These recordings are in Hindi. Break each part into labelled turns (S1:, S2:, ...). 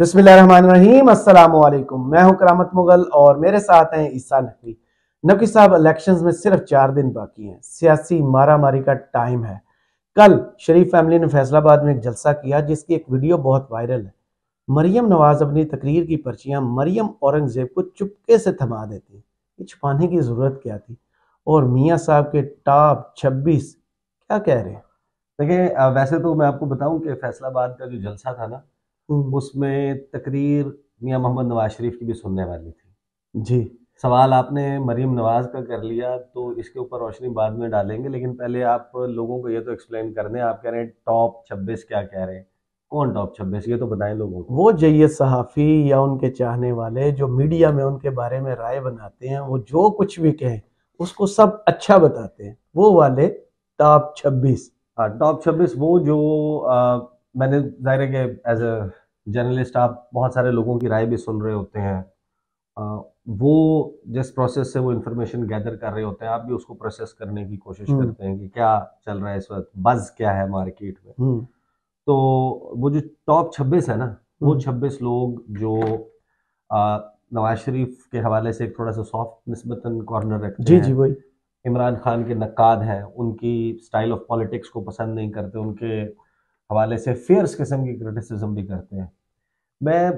S1: बिस्मिल्लाहिर्रहमानिर्रहीम, अस्सलामु अलैकुम। मैं हूं करामत मुगल और मेरे साथ हैं ईसा नकवी। नकवी साहब, इलेक्शंस में सिर्फ 4 दिन बाकी हैं। सियासी मारामारी का टाइम है। कल शरीफ फैमिली ने फैसलाबाद में एक जलसा किया जिसकी एक वीडियो बहुत वायरल है। मरियम नवाज अपनी तकरीर की पर्चियां मरियम औरंगजेब को चुपके से थमा देती। ये छुपाने की जरूरत क्या थी? और मियाँ साहब के टॉप 26 क्या कह रहे हैं?
S2: देखिए, वैसे तो मैं आपको बताऊं कि फैसलाबाद का जो जलसा था ना,
S1: हम्म।
S2: उसमें तकरीर मियां मोहम्मद नवाज शरीफ की भी सुनने वाली थी।
S1: जी।
S2: सवाल आपने मरीम नवाज का कर लिया तो इसके ऊपर रोशनी बाद में डालेंगे, लेकिन पहले आप लोगों को ये तो एक्सप्लेन कर दें। आप कह रहे हैं टॉप 26, क्या कह रहे हैं? कौन टॉप 26, ये तो बताएं लोगों को।
S1: वो जैयद सहाफ़ी या उनके चाहने वाले जो मीडिया में उनके बारे में राय बनाते हैं, वो जो कुछ भी कहें उसको सब अच्छा बताते हैं, वो वाले टॉप 26।
S2: हाँ, टॉप 26 वो जो मैंने जाहिर है कि एज अ जर्नलिस्ट आप बहुत सारे लोगों की राय भी सुन रहे होते हैं। अ, वो जिस प्रोसेस से वो इन्फॉर्मेशन गैदर कर रहे होते हैं, आप भी उसको प्रोसेस करने की कोशिश
S1: हम्म।
S2: करते हैं कि क्या चल रहा है इस वक्त, बज़ क्या है मार्केट में।
S1: हम्म।
S2: तो वो जो टॉप 26 है ना, वो
S1: हम्म।
S2: 26 लोग जो नवाज शरीफ के हवाले से एक थोड़ा सा सॉफ्ट निस्बतन कॉर्नर रखते
S1: जी
S2: हैं,
S1: जी, वही।
S2: इमरान खान के नक्काद हैं, उनकी स्टाइल ऑफ पॉलिटिक्स को पसंद नहीं करते, उनके हवाले से फेयर्स किस्म की क्रिटिसिज्म भी करते हैं। मैं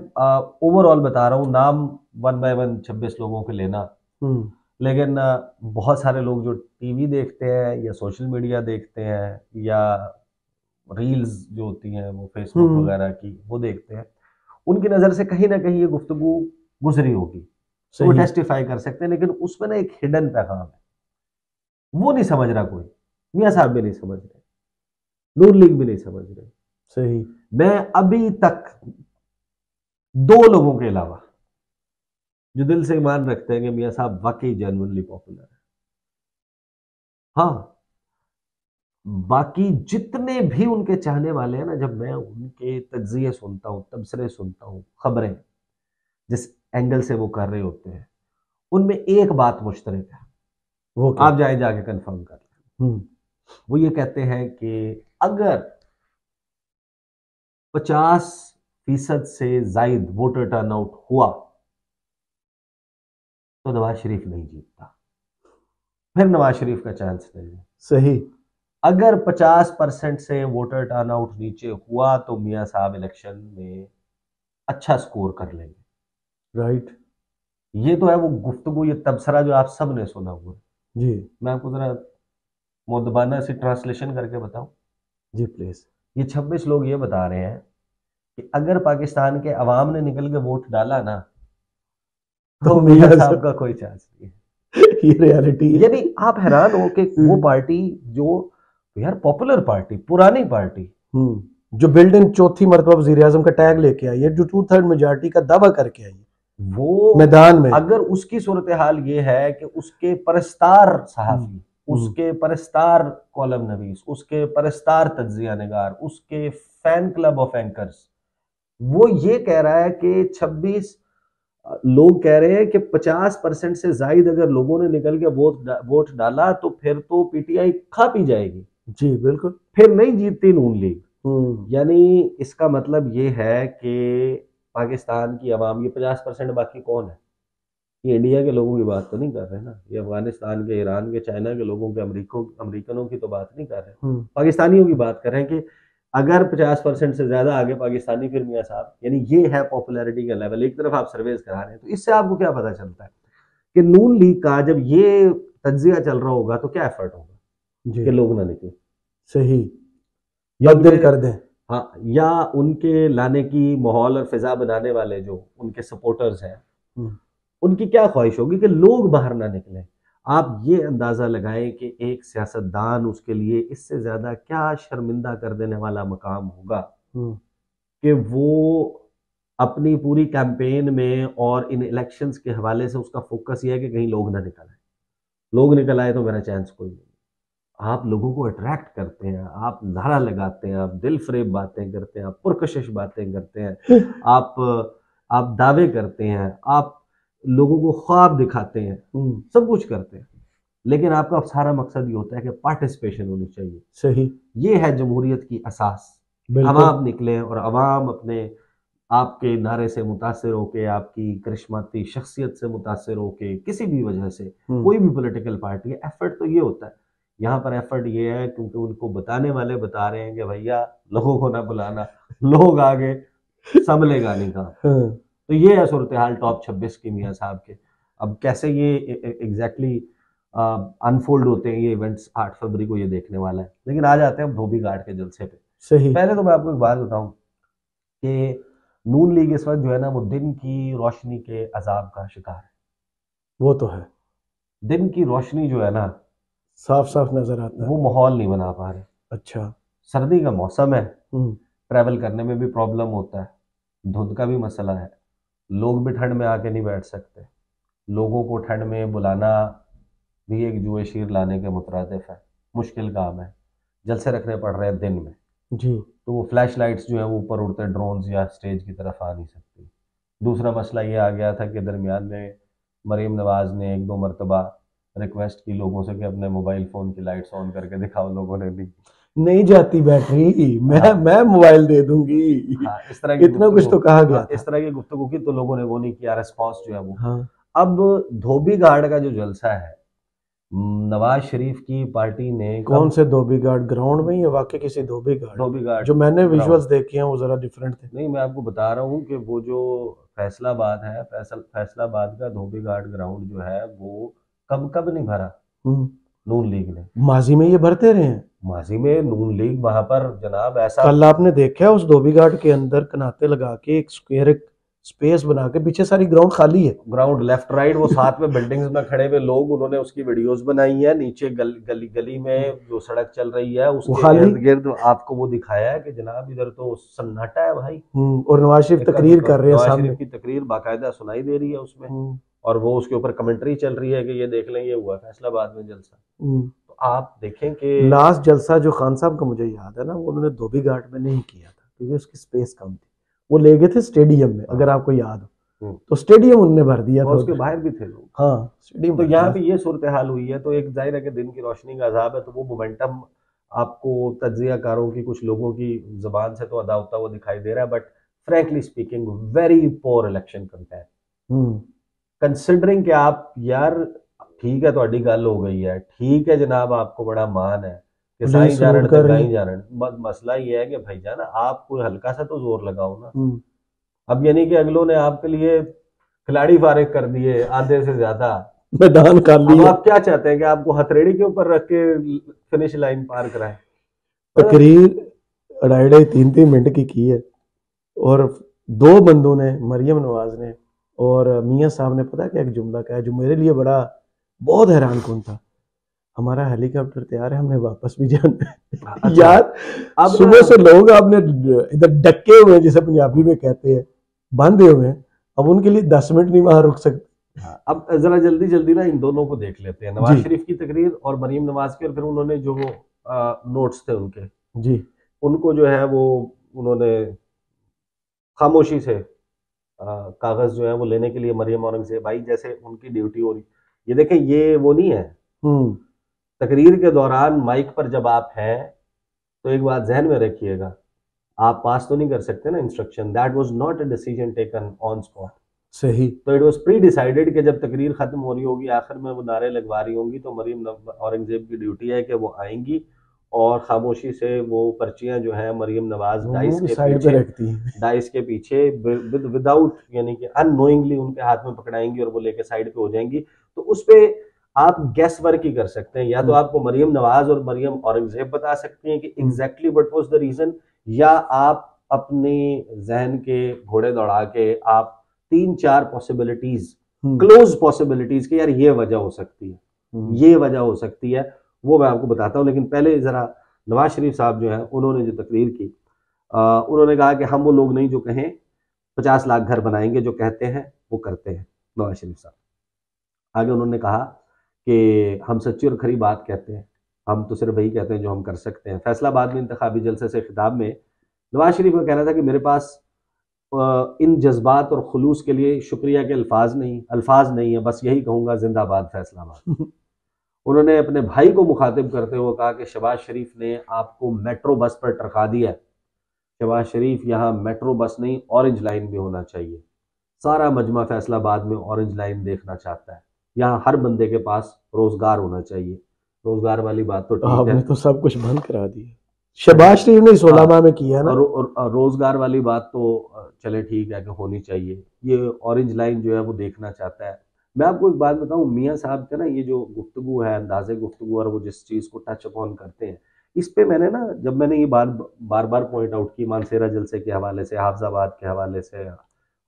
S2: ओवरऑल बता रहा हूँ, नाम वन बाय वन 26 लोगों के लेना।
S1: हम्म।
S2: लेकिन बहुत सारे लोग जो टीवी देखते हैं या सोशल मीडिया देखते हैं या रील्स जो होती हैं वो फेसबुक
S1: हम्म।
S2: वगैरह की वो देखते हैं, उनकी नज़र से कहीं ना कहीं ये गुफ्तगू गुजरी होगी, तो वो
S1: सही।
S2: टेस्टिफाई कर सकते हैं। लेकिन उसमें ना एक हिडन पैगाम है, वो नहीं समझ रहा कोई। मियाँ साहब भी नहीं समझ रहे, नून लीग भी नहीं समझ रहे।
S1: सही।
S2: मैं अभी तक दो लोगों के अलावा जो दिल से ईमान रखते हैं कि मियाँ साहब वाकई जेन्युइनली पॉपुलर है, हाँ, बाकी जितने भी उनके चाहने वाले हैं ना, जब मैं उनके तज्जिए सुनता हूँ, तबसरे सुनता हूँ, खबरें जिस एंगल से वो कर रहे होते हैं, उनमें एक बात मुश्तरक है।
S1: वो क्या?
S2: आप जाए जाके कंफर्म कर लें।
S1: हम्म।
S2: वो ये कहते हैं कि अगर 50% से जायद वोटर टर्नआउट हुआ तो नवाज शरीफ नहीं जीतता, फिर नवाज शरीफ का चांस नहीं है।
S1: सही।
S2: अगर 50% से वोटर टर्नआउट नीचे हुआ तो मियाँ साहब इलेक्शन में अच्छा स्कोर कर लेंगे।
S1: राइट।
S2: ये तो है वो गुफ्तगू, ये तबसरा जो आप सब ने सुना हुआ है।
S1: जी।
S2: मैं आपको जरा मुद्दबाना से ट्रांसलेशन करके बताऊं।
S1: जी प्लीज।
S2: ये 26 लोग ये बता रहे हैं कि अगर पाकिस्तान के अवाम ने निकल के वोट डाला ना,
S1: तो
S2: तो मियाँ
S1: मियाँ
S2: साहब
S1: साहब
S2: का कोई चांस नहीं है।
S1: ये रियलिटी है।
S2: यानी आप हैरान हो कि वो पार्टी जो, यार, पॉपुलर पार्टी, पुरानी पार्टी,
S1: जो बिल्ड इन चौथी मरतबा वजीर आजम का टैग लेके आई है, जो 2/3 मेजॉरिटी का दावा करके आई है
S2: वो
S1: मैदान में।
S2: अगर उसकी सूरत हाल ये है कि उसके परस्तार
S1: हम्म।
S2: सहाफी,
S1: हम्म।
S2: उसके परस्तार कॉलम नवीस, उसके परस्तार तज्जिया नगार, उसके फैन क्लब ऑफ एंकर्स, वो ये कह रहा है कि 26 लोग कह रहे हैं कि 50% से जायद अगर लोगों ने निकल के वोट डाला तो फिर तो पीटीआई खा पी जाएगी,
S1: जी बिल्कुल।
S2: फिर नहीं जीतती नून लीग।
S1: हम्म।
S2: यानी इसका मतलब ये है कि पाकिस्तान की आवाम, ये 50%, बाकी कौन है? ये इंडिया के लोगों की बात तो नहीं कर रहे ना, ये अफगानिस्तान के, ईरान के, चाइना के लोगों के, अमेरिकनों की तो बात नहीं कर रहे,
S1: हम्म।
S2: पाकिस्तानियों की बात कर रहे हैं कि अगर 50% से ज्यादा आगे पाकिस्तानी, फिर मियाँ साहब। यानी ये है पॉपुलैरिटी का लेवल। एक तरफ आप सर्वेज करा रहे हैं, तो इससे आपको क्या पता चलता है कि नून लीग का जब ये तज्जिया चल रहा होगा तो क्या एफर्ट होगा
S1: जी।
S2: कि लोग ना निकले।
S1: सही। या दिल
S2: बदले,
S1: कर दें।
S2: हाँ, या उनके लाने की माहौल और फिजा बनाने वाले जो उनके सपोर्टर्स हैं,
S1: हम्म।
S2: उनकी क्या ख्वाहिश होगी कि लोग बाहर ना निकले। आप ये अंदाजा लगाएं कि एक सियासतदान, उसके लिए इससे ज्यादा क्या शर्मिंदा कर देने वाला मकाम होगा
S1: हम्म।
S2: कि वो अपनी पूरी कैंपेन में और इन इलेक्शंस के हवाले से उसका फोकस ये है कि कहीं लोग ना निकल आए। लोग निकल आए तो मेरा चांस कोई नहीं। आप लोगों को अट्रैक्ट करते हैं, आप नारा लगाते हैं, आप दिल फरेब बातें करते हैं, आप पुरकशिश बातें करते हैं, आप आप दावे करते हैं, आप लोगों को ख्वाब दिखाते हैं,
S1: हम्म।
S2: सब कुछ करते हैं। लेकिन आपका सारा मकसद ये होता है कि पार्टिसिपेशन होनी चाहिए।
S1: सही।
S2: ये है जमहूरियत की असास।
S1: बिल्कुल।
S2: अवाम निकले और अवाम अपने आपके नारे से मुतासिर होके, आपकी करिश्माती शख्सियत से मुतासिर होके, किसी भी वजह से, कोई भी पॉलिटिकल पार्टी है, एफर्ट तो ये होता है। यहाँ पर एफर्ट ये है क्योंकि उनको बताने वाले बता रहे हैं कि भैया लोगों को ना बुलाना, लोग आगे संभलेगा नहीं काम। तो ये है सूरत हाल टॉप 26 की मियाँ साहब के। अब कैसे ये एग्जैक्टली अनफोल्ड होते हैं ये इवेंट्स, 8 फरवरी को ये देखने वाला है। लेकिन आ जाते हैं हम धोबी घाट के जलसे पे।
S1: सही।
S2: पहले तो मैं आपको एक बात बताऊं कि नून लीग इस वक्त जो है ना, वो दिन की रोशनी के अजाब का शिकार है।
S1: वो तो है,
S2: दिन की रोशनी जो है ना,
S1: साफ साफ नजर आता है,
S2: वो माहौल नहीं बना पा रहे।
S1: अच्छा,
S2: सर्दी का मौसम है, ट्रैवल करने में भी प्रॉब्लम होता है, धुंध का भी मसला है, लोग भी ठंड में आके नहीं बैठ सकते, लोगों को ठंड में बुलाना भी एक जुए शीर लाने के मुतरादिफ है, मुश्किल काम है, जलसे रखने पड़ रहे हैं दिन में
S1: जी।
S2: तो वो फ्लैश लाइट्स जो है वो ऊपर उड़ते ड्रोन्स या स्टेज की तरफ आ नहीं सकती। दूसरा मसला ये आ गया था कि दरमियान में मरीम नवाज ने 1-2 मरतबा रिक्वेस्ट की लोगों से कि अपने मोबाइल फ़ोन की लाइट्स ऑन करके दिखाओ, लोगों ने
S1: नहीं जाती बैटरी, मैं
S2: हाँ,
S1: मैं मोबाइल दे दूंगी,
S2: हाँ, इस तरह की
S1: इतना कुछ तो कहा गया था।
S2: इस तरह की गुफ्तगू की तो लोगों ने वो नहीं किया, रिस्पॉन्स जो है वो।
S1: हाँ।
S2: अब धोबी घाट का जो जलसा है, नवाज शरीफ की पार्टी ने
S1: कौन से धोबी घाट, ग्राउंड में या वाकई किसी धोबी घाट?
S2: धोबी घाट
S1: जो मैंने
S2: ग्राउंड
S1: विजुअल्स देखे हैं वो जरा डिफरेंट थे।
S2: नहीं, मैं आपको बता रहा हूँ कि वो जो फैसलाबाद है, फैसलाबाद का धोबी घाट ग्राउंड जो है वो कब कब नहीं भरा नून लीग ने।
S1: माजी में ये भरते रहे हैं,
S2: माजी में नून लीग वहां पर जनाब ऐसा।
S1: कल आपने देखा उस धोबी घाट के अंदर कनाते लगा के एक स्क्वायर स्पेस बना के, पीछे सारी ग्राउंड खाली है,
S2: ग्राउंड लेफ्ट राइट, वो साथ में बिल्डिंग्स में खड़े हुए लोग, उन्होंने उसकी वीडियोस बनाई है। नीचे गली गली में जो सड़क चल रही है उसके इर्द गिर्द आपको वो दिखाया है कि जनाब इधर तो सन्नाटा है भाई।
S1: और नवाज शरीफ तकरीर कर रहे हैं,
S2: नवाज शरीफ की तकरीर बाकायदा सुनाई दे रही है उसमें, और वो उसके ऊपर कमेंट्री चल रही है कि ये देख लें ये हुआ फैसलाबाद में जलसा। तो आप देखें कि
S1: लास्ट जलसा जो खान साहब का मुझे याद है ना, वो उन्होंने धोबी घाट में नहीं किया था क्योंकि उसकी स्पेस कम थी, वो ले गए थे स्टेडियम में, अगर आपको याद हो तो स्टेडियम उन्होंने भर दिया था,
S2: उसके बाहर भी थे लोग।
S1: हाँ, स्टेडियम।
S2: तो यहाँ पे ये सूरत हाल हुई है, तो एक जाहिर है कि दिन की रोशनी का अजाब है, तो वो मोमेंटम आपको तज्जियाकारों की कुछ लोगों की जबान से तो अदा होता हुआ दिखाई दे रहा है, but frankly speaking very poor election compare, considering कि आप यार ठीक है ਤੁਹਾਡੀ ਗੱਲ हो गई है, ठीक है जनाब, आपको बड़ा मान है कि साईं जारण ते गाई जारण, मसला ये है कि भाईजान आप कोई हल्का सा तो जोर लगाओ ना। अब यानी कि अगलों ने आपके लिए खिलाड़ी फारिग कर दिए आधे से ज्यादा,
S1: मैदान कर लिया।
S2: आप क्या चाहते हैं कि आपको हथेड़ी के ऊपर रख के फिनिश लाइन पार कराएं?
S1: तकरीर 2.5-3 मिनट की है, और 2 बंदों ने, मरियम नवाज ने और मियाँ साहब ने, पता क्या एक जुमला कहा जो मेरे लिए बड़ा बहुत हैरान कौन था, हमारा हेलीकॉप्टर तैयार है, हमने वापस भी जाना है। अच्छा। यार अब सुबह से लोग आपने इधर डके हुए हैं, जैसे पंजाबी में कहते हैं, बांधे हुए हैं, अब उनके लिए 10 मिनट नहीं वहां रुक सकते।
S2: अब जरा जल्दी जल्दी ना इन दोनों को देख लेते हैं, नवाज शरीफ की तकरीर और मरीम नवाज की, और फिर उन्होंने जो नोट्स थे उनके
S1: जी,
S2: उनको जो है वो उन्होंने खामोशी से कागज जो है वो लेने के लिए मरियम औरंगजेब भाई जैसे उनकी ड्यूटी हो रही। ये देखें, ये वो नहीं है, तकरीर के दौरान माइक पर जब आप हैं तो एक बात जहन में रखिएगा, आप पास तो नहीं कर सकते ना instruction, that was not a decision taken on spot.
S1: सही।
S2: तो इट वाज प्री डिसाइडेड कि जब तकरीर खत्म हो रही होगी, आखिर में वो नारे लगवा रही होंगी, तो मरियम औरंगजेब की ड्यूटी है कि वो आएंगी और खामोशी से वो पर्चियां जो है मरियम नवाज डाइस के पीछे विदाउट यानी कि अननोइंगली उनके हाथ में पकड़ाएंगी और वो लेके साइड पे हो जाएंगी। तो उस पे आप गैस वर्क ही कर सकते हैं, या तो आपको मरियम नवाज और मरियम औरंगजेब बता सकती हैं कि exactly what was the reason, या आप अपने जहन के घोड़े दौड़ा के आप 3-4 पॉसिबिलिटीज, क्लोज पॉसिबिलिटीज के यार ये वजह हो सकती है, ये वजह हो सकती है, वो मैं आपको बताता हूं। लेकिन पहले जरा नवाज शरीफ साहब जो है उन्होंने जो तकरीर की, उन्होंने कहा कि हम वो लोग नहीं जो कहें 50 लाख घर बनाएंगे, जो कहते हैं वो करते हैं। नवाज शरीफ साहब आगे उन्होंने कहा कि हम सच्ची और खरी बात कहते हैं, हम तो सिर्फ वही कहते हैं जो हम कर सकते हैं। फैसलाबाद में इंतखाबी जलसे से खिताब में नवाज शरीफ का कहना था कि मेरे पास इन जज्बात और खुलूस के लिए शुक्रिया के अल्फाज नहीं है, बस यही कहूँगा, जिंदाबाद फैसलाबाद। उन्होंने अपने भाई को मुखातिब करते हुए कहा कि शहबाज शरीफ ने आपको मेट्रो बस पर टरका दिया है, शहबाज शरीफ यहाँ मेट्रो बस नहीं ऑरेंज लाइन भी होना चाहिए। सारा मजमा फैसलाबाद में ऑरेंज लाइन देखना चाहता है। यहाँ हर बंदे के पास रोजगार होना चाहिए। रोजगार वाली बात तो ठीक है,
S1: आपने तो सब कुछ बंद करा दिया। शहबाज शरीफ ने 16 माह में किया ना।
S2: और रोजगार वाली बात तो चले ठीक है कि होनी चाहिए। ये ऑरेंज लाइन जो है वो देखना चाहता है। मैं आपको एक बात बताऊं, मियाँ साहब का ना ये जो गुफ्तगू है, अंदाजे गुफ्तगू, और वो जिस चीज को टच अपॉन करते हैं, इस पे मैंने ना, जब मैंने ये बात बार बार पॉइंट आउट की, मानसेरा जलसे के हवाले से, हाफजाबाद के हवाले से,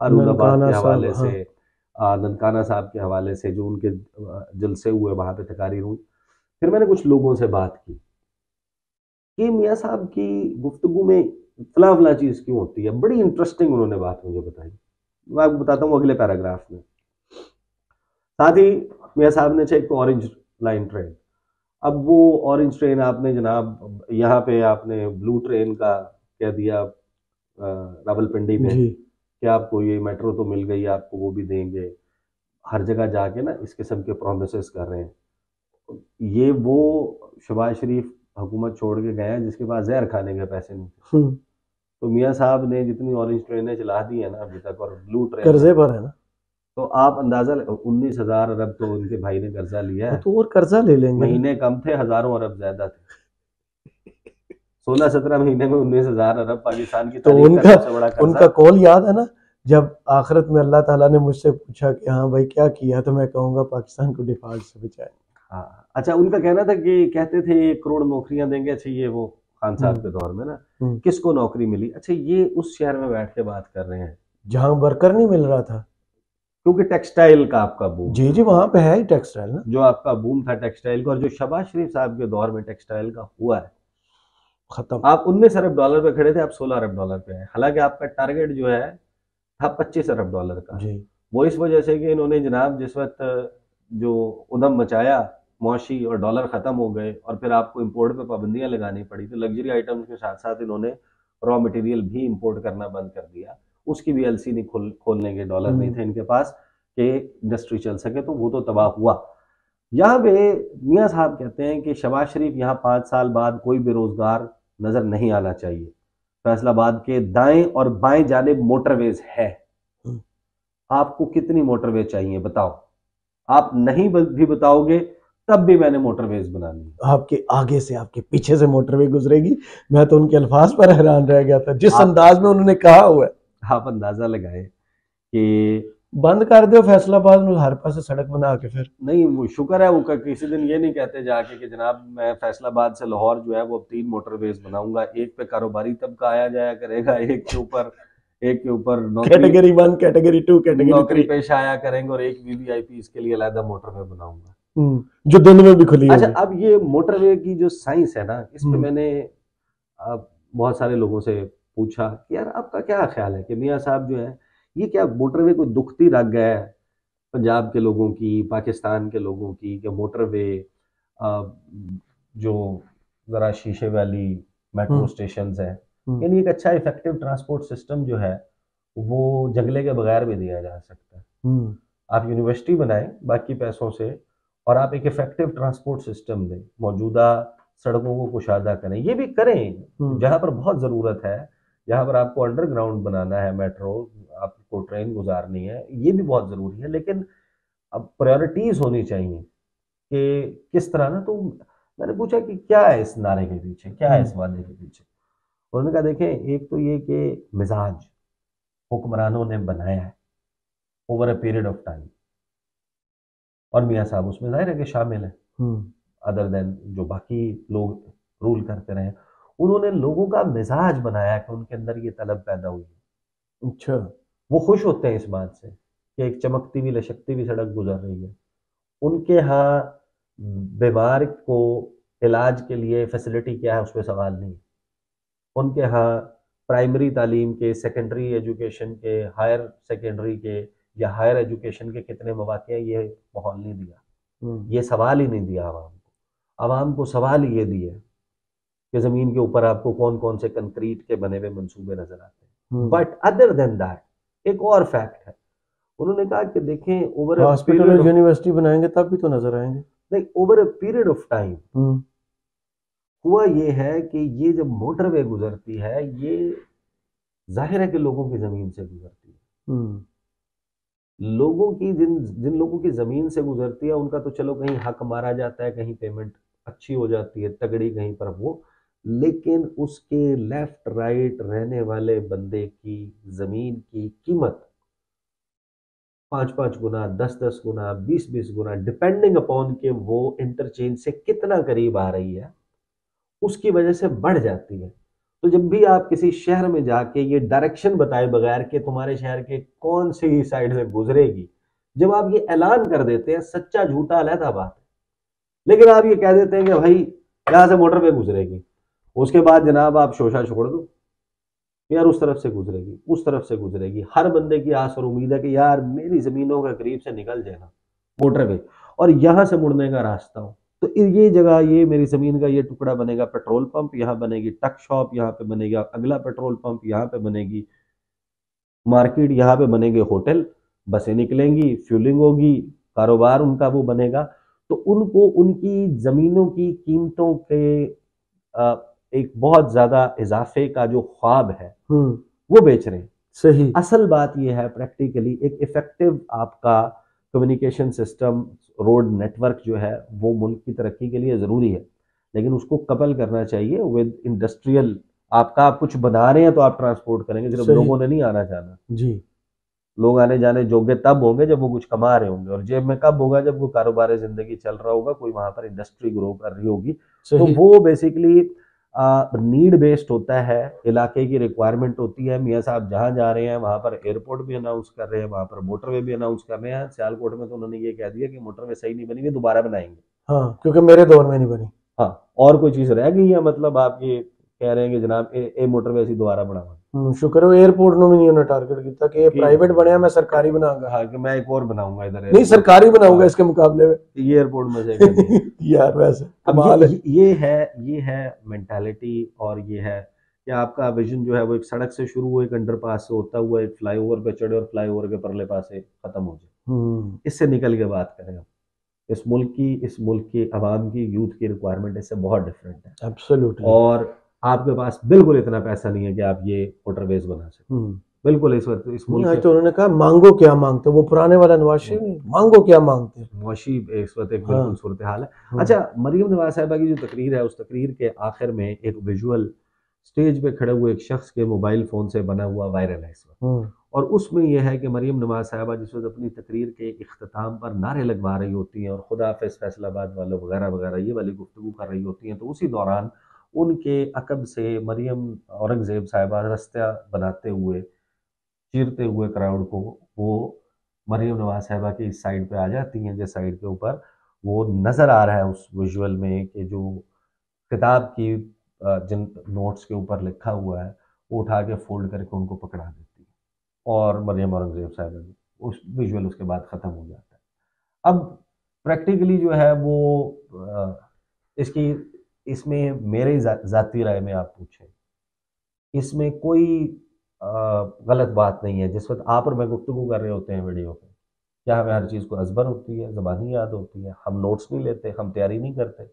S2: अरूदाबाद के हवाले से, ननकाना साहब के हवाले से, जो उनके जलसे हुए वहां पे तकारीर हुई, फिर मैंने कुछ लोगों से बात की कि मियाँ साहब की गुफ्तगू में फला फला चीज क्यों होती है। बड़ी इंटरेस्टिंग उन्होंने बात मुझे बताई, मैं आपको बताता हूँ अगले पैराग्राफ में। साथ ही मियाँ साहब ने एक ऑरेंज लाइन ट्रेन, अब वो ऑरेंज ट्रेन आपने जनाब यहाँ पे आपने ब्लू ट्रेन का कह दिया रावलपिंडी में कि आपको ये मेट्रो तो मिल गई, आपको वो भी देंगे। हर जगह जाके ना इस किस्म के प्रोमिसेस कर रहे हैं। ये वो शहबाज शरीफ हुकूमत छोड़ के गए हैं जिसके पास जहर खाने के पैसे नहीं थे। तो मियाँ साहब ने जितनी ऑरेंज ट्रेनें चला दी है ना अभी तक, और ब्लू ट्रेन
S1: कर्जे पर है ना,
S2: तो आप अंदाजा 19,000 अरब तो उनके भाई ने कर्जा लिया है।
S1: तो और कर्जा ले लेंगे,
S2: महीने कम थे, हजारों अरब ज्यादा थे। 16-17 महीने में 19,000 अरब पाकिस्तान की
S1: तो
S2: उनका
S1: कॉल याद है ना, जब आखिरत में अल्लाह ताला ने मुझसे पूछा कि हाँ भाई क्या किया, तो मैं कहूँगा पाकिस्तान को डिफॉल्ट से बचाए।
S2: हाँ, अच्छा, उनका कहना था कि कहते थे 1 करोड़ नौकरियां देंगे। अच्छा, ये वो खान साहब के दौर में ना, किसको नौकरी मिली? अच्छा, ये उस शहर में बैठ के बात कर रहे हैं
S1: जहां वर्कर नहीं मिल रहा था,
S2: क्योंकि टेक्सटाइल का आपका बूम।
S1: जी जी, वहां पे है ही टेक्सटाइल ना,
S2: जो आपका बूम था टेक्सटाइल का, और जो शहबाज शरीफ साहब के दौर में टेक्सटाइल का हुआ है,
S1: खत्म।
S2: आप 19 अरब डॉलर पे खड़े थे, आप 16 अरब डॉलर पे हैं। हालांकि आपका टारगेट जो है था 25 अरब डॉलर का जी। वो इस वजह से कि इन्होंने जनाब जिस वक्त जो उधम मचाया मुआशी, और डॉलर खत्म हो गए, और फिर आपको इंपोर्ट पे पाबंदियां लगानी पड़ी, तो लग्जरी आइटम्स के साथ साथ इन्होंने रॉ मटेरियल भी इंपोर्ट करना बंद कर दिया। उसकी भी एलसी नहीं खोलने के डॉलर नहीं थे इनके पास कि इंडस्ट्री चल सके, तो वो तो तबाह हुआ। यहाँ पे मियाँ साहब कहते हैं कि शहबाज शरीफ यहाँ 5 साल बाद कोई बेरोजगार नजर नहीं आना चाहिए। फैसलाबाद के दाएं और बाएं जानिब मोटरवेज है। आपको कितनी मोटरवे चाहिए बताओ? आप नहीं भी बताओगे तब भी मैंने मोटरवेज बनानी है।
S1: आपके आगे से आपके पीछे से मोटरवे गुजरेगी। मैं तो उनके अल्फाज पर हैरान रह गया था, जिस अंदाज में उन्होंने कहा हुआ है।
S2: आप अंदाजा लगाए कि
S1: बंद कर दो फैसलाबाद में हर पास से सड़क बना के। फिर
S2: नहीं, वो शुक्र है वो किसी दिन ये नहीं कहते जाके कि जनाब मैं फैसलाबाद से लाहौर जो है वो 3 मोटरवेज बनाऊंगा, एक पे कारोबारी तबका आया जाया करेगा, एक के ऊपर
S1: कैटेगरी 1, कैटेगरी 2, कैटेगरी 3
S2: नौकरी पेशा आया करेंगे, और एक वीवीआईपी इसके लिए अलग मोटरवे बनाऊंगा
S1: जो दिन में भी खुली।
S2: अच्छा, अब ये मोटरवे की जो साइंस है ना, इस पे मैंने बहुत सारे लोगों से पूछा कि यार आपका क्या ख्याल है कि मियाँ साहब जो है ये क्या मोटरवे कोई दुखती रग है पंजाब के लोगों की, पाकिस्तान के लोगों की, कि मोटरवे जो जरा शीशे वाली मेट्रो स्टेशन है, यानी एक अच्छा इफेक्टिव ट्रांसपोर्ट सिस्टम जो है वो जंगले के बगैर भी दिया जा सकता है। आप यूनिवर्सिटी बनाएं बाकी पैसों से, और आप एक इफेक्टिव ट्रांसपोर्ट सिस्टम दें, मौजूदा सड़कों को कुशादा करें। ये भी करें जहां पर बहुत ज़रूरत है, जहां पर आपको अंडरग्राउंड बनाना है मेट्रो, आपको ट्रेन गुजारनी है, ये भी बहुत ज़रूरी है। लेकिन अब प्रायोरिटीज होनी चाहिए कि किस तरह ना। तो मैंने पूछा कि क्या है इस नारे के पीछे, क्या है इस वादे के पीछे। उन्होंने कहा देखें, एक तो ये कि मिजाज हुक्मरानों ने बनाया है over a period of time, और मियाँ साहब उसमें जाहिर है कि शामिल है, अदर देन जो बाकी लोग रूल करते रहे। उन्होंने लोगों का मिजाज बनाया कि उनके अंदर ये तलब पैदा हुई।
S1: अच्छा,
S2: वो खुश होते हैं इस बात से कि एक चमकती हुई लचकती हुई सड़क गुजर रही है। उनके यहाँ बीमार को इलाज के लिए फैसिलिटी क्या है उस पर सवाल नहीं। उनके यहाँ प्राइमरी तालीम के, सेकेंडरी एजुकेशन के, हायर सेकेंडरी के या हायर एजुकेशन के कितने मौके हैं, ये माहौल नहीं दिया, ये सवाल ही नहीं दिया आवाम को। आवाम को सवाल ये दिए कि ज़मीन के ऊपर आपको कौन कौन से कंक्रीट के बने हुए मंसूबे नजर आते हैं। बट अदर देन दैट एक और फैक्ट है, उन्होंने कहा कि देखें ओवर
S1: हॉस्पिटल और यूनिवर्सिटी बनाएंगे तब भी तो नजर आएंगे।
S2: नहीं, over a period of time हुआ ये है कि ये जब मोटरवे गुजरती है, ये जाहिर है कि लोगों की ज़मीन से गुजरती है।
S1: हम्म।
S2: लोगों की जिन जिन लोगों की ज़मीन से गुजरती है उनका तो चलो कहीं हक मारा जाता है, कहीं पेमेंट अच्छी हो जाती है, तगड़ी कहीं पर वो, लेकिन उसके लेफ्ट राइट रहने वाले बंदे की ज़मीन की कीमत 5-5 गुना, 10-10 गुना, 20-20 गुना, डिपेंडिंग अपॉन के वो इंटरचेंज से कितना करीब आ रही है, उसकी वजह से बढ़ जाती है। तो जब भी आप किसी शहर में जाके ये डायरेक्शन बताए बगैर कि तुम्हारे शहर के कौन सी साइड से गुजरेगी, जब आप ये ऐलान कर देते हैं, सच्चा झूठा अलहदा बात है, लेकिन आप ये कह देते हैं कि भाई यहाँ से मोटरवे गुजरेगी, उसके बाद जनाब आप शोशा छोड़ दो, यार उस तरफ से गुजरेगी, उस तरफ से गुजरेगी, हर बंदे की आस और उम्मीद है कि यार मेरी जमीनों के करीब से निकल जाए ना मोटरवे, और यहां से मुड़ने का रास्ता हो, तो ये जगह, ये मेरी जमीन का ये टुकड़ा बनेगा पेट्रोल पंप, यहाँ बनेगी टक शॉप, यहाँ पे बनेगा अगला पेट्रोल पंप, यहाँ पे बनेगी मार्केट, यहाँ पे बनेंगे होटल, बसें निकलेंगी, फ्यूलिंग होगी, कारोबार उनका वो बनेगा। तो उनको उनकी जमीनों की कीमतों के एक बहुत ज्यादा इजाफे का जो ख्वाब है वो बेच रहे हैं।
S1: सही।
S2: असल बात यह है प्रैक्टिकली एक इफेक्टिव आपका कम्युनिकेशन सिस्टम, रोड नेटवर्क जो है वो मुल्क की तरक्की के लिए ज़रूरी है, लेकिन उसको कपल करना चाहिए विद इंडस्ट्रियल। आपका आप कुछ बना रहे हैं तो आप ट्रांसपोर्ट करेंगे, सिर्फ लोगों ने नहीं आना जाना जी। लोग आने जाने योग्य तब होंगे जब वो कुछ कमा रहे होंगे, और जेब में कब होगा, जब वो कारोबार जिंदगी चल रहा होगा, कोई वहां पर इंडस्ट्री ग्रो कर रही होगी। तो वो बेसिकली नीड बेस्ड होता है, इलाके की रिक्वायरमेंट होती है। मियाँ साहब जहाँ जा रहे हैं वहां पर एयरपोर्ट भी अनाउंस कर रहे हैं, वहां पर मोटरवे भी अनाउंस कर रहे हैं। सियालकोट में तो उन्होंने ये कह दिया कि मोटरवे सही नहीं बनी हुई, दोबारा बनाएंगे। हाँ, क्योंकि मेरे दौर में नहीं बनी। हाँ, और कोई चीज रह गई है, मतलब आप ये कह रहे हैं कि जनाब ए मोटरवे ऐसी दोबारा बनावा। शुक्र है एयरपोर्ट नु भी नहीं उन्होंने टारगेट किया कि ये प्राइवेट बनया, मैं सरकारी बनाऊंगा। हाँ, कि मैं एक और बनाऊंगा इधर, नहीं सरकारी बनाऊंगा इसके मुकाबले में, ये एयरपोर्ट में से यार वैसे अब ये है मेंटालिटी, और ये है कि आपका विजन जो है वो एक सड़क से शुरू हुआ, एक अंडरपास से होता हुआ एक फ्लाईओवर पे चढ़े और फ्लाईओवर के परले पास से खत्म हो जाए। इससे निकल के बात करें हम, इस मुल्क की आवाम की, यूथ की रिक्वायरमेंट इससे बहुत डिफरेंट है। एब्सोल्युटली। और आपके पास बिल्कुल इतना पैसा नहीं है कि आप ये मोटरवेज बना सकें। बिल्कुल इस वक्त इस मुल्क तो उन्होंने कहा मांगो क्या मांगते, वो पुराने वाला नवाज शरीफ नहीं, मांगो क्या मांगते, नवाशी इस वक्त एक बिल्कुल सूरत हाल है। अच्छा, मरियम नवाज साहिबा की जो तकरीर है, उस तकरीर के आखिर में एक विजुअल स्टेज पे खड़े हुए एक शख्स के मोबाइल फोन से बना हुआ वायरल है इस वक्त, और उसमें यह है कि मरियम नवाज साहिबा जिस वक्त अपनी तकरीर के इख्तिताम पर नारे लगवा रही होती हैं और खुदा हाफिज़ फैसलाबाद वालों वगैरह वगैरह ये वाली गुफ्तगू कर रही होती हैं, तो उसी दौरान उनके अकब से मरियम औरंगज़ेब साहिबा रास्ता बनाते हुए, चीरते हुए क्राउड को, वो मरियम नवाज साहिबा की इस साइड पे आ जाती हैं, जिस साइड के ऊपर वो नज़र आ रहा है उस विजुअल में कि जो किताब की जिन नोट्स के ऊपर लिखा हुआ है वो उठा के फोल्ड करके उनको पकड़ा देती है, और मरियम औरंगज़ेब साहिबा की उस विजुअल उसके बाद ख़त्म हो जाता है। अब प्रैक्टिकली जो है वो इसकी इसमें मेरे ज़ाती राय में आप पूछें, इसमें कोई गलत बात नहीं है। जिस वक्त आप और मैं गुफ्तगू कर रहे होते हैं वीडियो पे, क्या हमें हर चीज़ को अज़बर होती है, ज़बानी याद होती है, हम नोट्स नहीं लेते, हम तैयारी नहीं करते।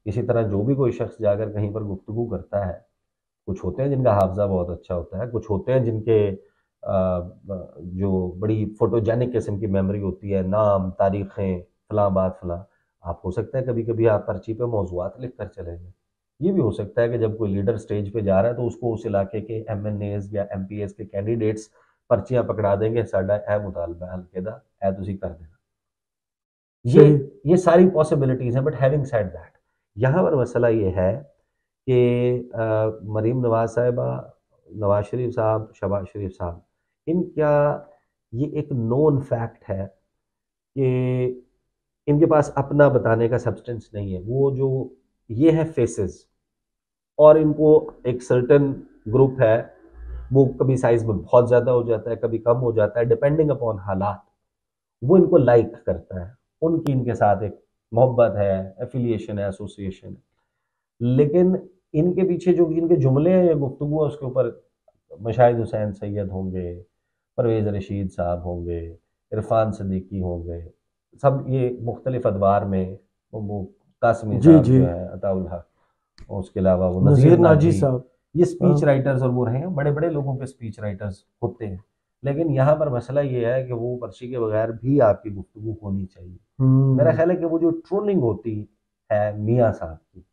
S2: इसी तरह जो भी कोई शख्स जाकर कहीं पर गुफ्तगू करता है, कुछ होते हैं जिनका हाफजा बहुत अच्छा होता है, कुछ होते हैं जिनके जो बड़ी फोटोजेनिक किस्म की मेमोरी होती है, नाम, तारीखें, फलां बात फलां। आप हो सकता है कभी कभी आप पर्ची पे मौज़ूआत लिख कर चले जाएं। ये भी हो सकता है कि जब कोई लीडर स्टेज पे जा रहा है तो उसको उस इलाके के MNAs या MPs के कैंडिडेट्स पर्चियां पकड़ा देंगे, साडा ए मुतालबा हल्के दा, ए तुसी कर देना। ये सारी पॉसिबिलिटीज हैं, बट हैविंग सेड दैट, यहाँ पर मसला ये है कि मरीम नवाज साहिबा, नवाज शरीफ साहब, शहबाज शरीफ साहब, इनका ये एक नोन फैक्ट है कि इनके पास अपना बताने का सब्सटेंस नहीं है। वो जो ये है फेसेस, और इनको एक सर्टन ग्रुप है, वो कभी साइज में बहुत ज़्यादा हो जाता है, कभी कम हो जाता है, डिपेंडिंग अपॉन हालात, वो इनको लाइक करता है, उनकी इनके साथ एक मोहब्बत है, एफिलिएशन है, एसोसिएशन है। लेकिन इनके पीछे जो इनके जुमले हैं या गुफ्तगू है, उसके ऊपर मशाहिद हुसैन सैयद होंगे, परवेज़ रशीद साहब होंगे, इरफान सदीकी होंगे, सब ये मुख्तलिफ अदवार में, वो कासमी साहब जो है, अताउल हक, उसके अलावा वो नज़ीर नाजी साहब, ये स्पीच राइटर्स और वो रहे हैं, बड़े बड़े लोगों के स्पीच राइटर्स होते हैं, लेकिन यहाँ पर मसला ये है कि वो पर्ची के बगैर भी आपकी गुफ्तगू होनी चाहिए। मेरा ख्याल है कि वो जो ट्रोलिंग होती है मियाँ साहब की,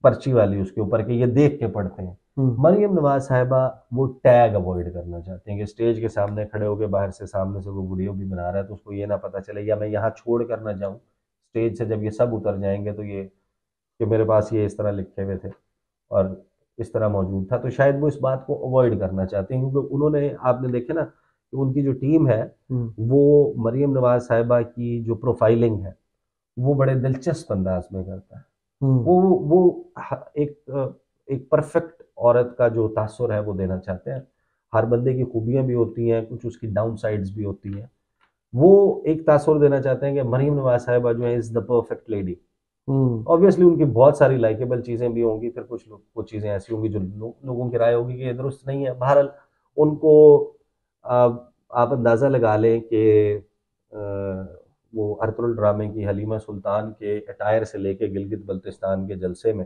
S2: पर्ची वाली उसके ऊपर कि ये देख के पढ़ते हैं, मरियम नवाज साहिबा वो टैग अवॉइड करना चाहते हैं कि स्टेज के सामने खड़े होकर बाहर से सामने से वो वीडियो भी बना रहा है तो उसको ये ना पता चले, या मैं यहाँ छोड़ कर ना जाऊँ स्टेज से, जब ये सब उतर जाएंगे तो ये कि मेरे पास ये इस तरह लिखे हुए थे और इस तरह मौजूद था, तो शायद वो इस बात को अवॉइड करना चाहते हैं, क्योंकि उन्होंने, आपने देखे ना कि उनकी जो टीम है वो मरियम नवाज साहिबा की जो प्रोफाइलिंग है वो बड़े दिलचस्प अंदाज में करता है। वो एक परफेक्ट औरत का जो तासुर है वो देना चाहते हैं। हर बंदे की खूबियां भी होती हैं, कुछ उसकी डाउन साइड्स भी होती हैं, वो एक तासुर देना चाहते हैं कि मरियम नवाज साहिबा जो है is the perfect lady. Obviously उनकी बहुत सारी लाइकेबल चीजें भी होंगी, फिर कुछ चीजें ऐसी होंगी जो लोगों की राय होगी कि ये दुरुस्त नहीं है। बहरहाल उनको आप अंदाजा लगा लें कि वो अर्तुगरुल ड्रामे की हलीमा सुल्तान के अटायर से लेके गिलगित बल्तिस्तान के जलसे में,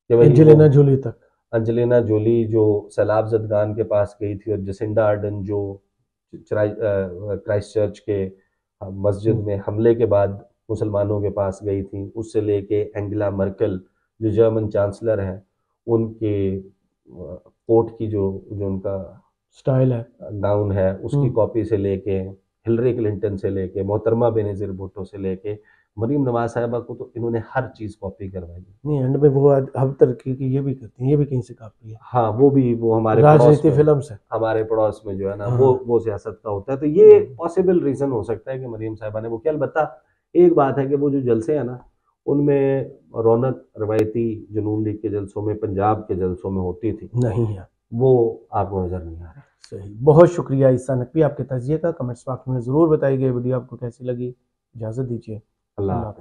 S1: एंजेलिना जोली तक,
S2: एंजेलिना जोली जो सैलाब जदगान के पास गई थी, और जसिंडा आर्डन जो क्राइस्ट चर्च के मस्जिद में हमले के बाद मुसलमानों के पास गई थी, उससे लेके एंगेला मर्केल जो जर्मन चांसलर हैं, उनके कोट की जो उनका
S1: स्टाइल है,
S2: गाउन है, उसकी कॉपी से लेके हिलरी क्लिंटन से लेके मोहतरमा बेनजीर भुट्टो से लेके मरियम नवाज साहिबा को तो इन्होंने हर चीज कॉपी करवाई।
S1: नहीं, एंड में वो अब तरक्की की ये भी करती हैं, ये भी कहीं से कॉपी है।
S2: हाँ, वो हमारे
S1: राजनीति फिल्म से,
S2: हमारे पड़ोस में जो है ना, वो सियासत का होता है, तो ये पॉसिबल रीजन हो सकता है कि मरियम साहिबा ने वो किया। अलबत्ता एक बात है कि वो जो जलसे है ना, उनमें रौनक रवायती जुनून लीग के जलसों में, पंजाब के जलसों में होती थी,
S1: नहीं है, वो
S2: आपको नजर नहीं आ रहा।
S1: सही, बहुत शुक्रिया ईसा नकवी आपके तजिए का। कमेंट्स बॉक्स में जरूर बताइए वीडियो आपको कैसी लगी। इजाजत दीजिए, अल्लाह।